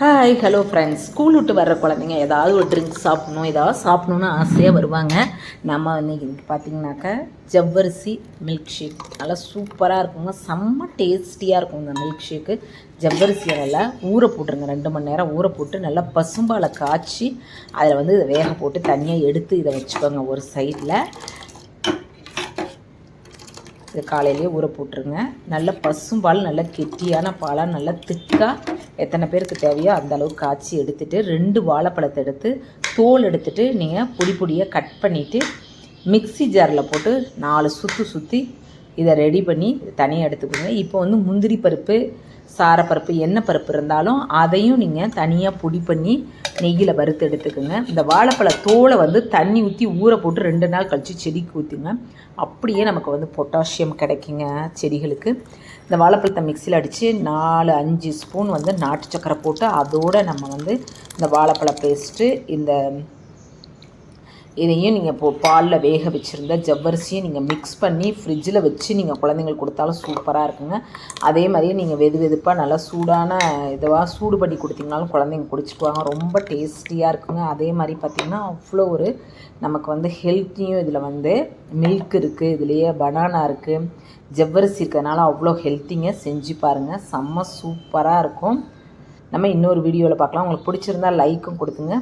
Hi hello friends. School விட்டு வர்ற குழந்தைங்க ஏதாவது ஒரு ட்ரிங்க்ஸ் சாப்பிட்ணும், ஏதாவது சாப்பிட்ணுன்னு ஆசையாக வருவாங்க. நம்ம இன்றைக்கி பார்த்திங்கனாக்கா ஜவ்வரிசி மில்க் ஷேக் நல்லா சூப்பராக இருக்குங்க. செம்ம டேஸ்டியாக இருக்கும் இந்த மில்க் ஷேக்கு. ஜவ்வரிசியை நல்லா ஊற போட்டுருங்க, 2 மணி நேரம் ஊற போட்டு நல்லா பசும்பாலை காய்ச்சி அதில் இதை வேக போட்டு தனியாக எடுத்து இதை வச்சுக்கோங்க ஒரு சைடில். இது காலையிலேயே ஊற போட்டுருங்க. நல்ல பசும்பால், நல்ல கெட்டியான பாலாக, நல்லா திக்காக எத்தனை பேருக்கு தேவையோ அந்த அளவுக்கு காய்ச்சி எடுத்துகிட்டு 2 வாழைப்பழத்தை எடுத்து தோல் எடுத்துகிட்டு நீங்கள் பொடி பொடியாக கட் பண்ணிவிட்டு மிக்சி ஜாரில் போட்டு 4 சுற்றி இதை ரெடி பண்ணி தனியாக எடுத்துக்கோங்க. இப்போ முந்திரி பருப்பு, சாரப்பருப்பு, எண்ணெய் பருப்பு இருந்தாலும் அதையும் நீங்கள் தனியாக பொடி பண்ணி நெய்யில் வறுத்து எடுத்துக்கோங்க. இந்த வாழைப்பழ தோலை தண்ணி ஊற்றி ஊற போட்டு 2 நாள் கழித்து செடிக்கு ஊற்றுங்க. அப்படியே நமக்கு பொட்டாசியம் கிடைக்குங்க செடிகளுக்கு. இந்த வாழைப்பழத்தை மிக்சியில் அடித்து 4-5 ஸ்பூன் நாட்டு சக்கரை போட்டு அதோடு நம்ம இந்த வாழைப்பழ பேஸ்ட்டு இதையும் நீங்கள் பாலில் வேக வச்சுருந்த ஜவ்வரிசியும் நீங்கள் மிக்ஸ் பண்ணி ஃப்ரிட்ஜில் வச்சு நீங்கள் குழந்தைங்களுக்கு கொடுத்தாலும் சூப்பராக இருக்குங்க. அதே மாதிரியே நீங்கள் வெதுப்பாக நல்லா சூடான சூடு பண்ணி கொடுத்தீங்கனாலும் குழந்தைங்க குடிச்சிக்குவாங்க. ரொம்ப டேஸ்டியாக இருக்குங்க. அதே மாதிரி பார்த்திங்கன்னா அவ்வளோ ஒரு நமக்கு ஹெல்த்தியும் இதில் மில்க் இருக்குது, இதுலேயே பனானா இருக்குது, ஜவ்வரிசி இருக்கிறதுனால அவ்வளோ ஹெல்த்திங்க. செஞ்சு பாருங்கள், செம்ம சூப்பராக இருக்கும். நம்ம இன்னொரு வீடியோவில் பார்க்கலாம். உங்களுக்கு பிடிச்சிருந்தால் லைக்கும் கொடுத்துங்க.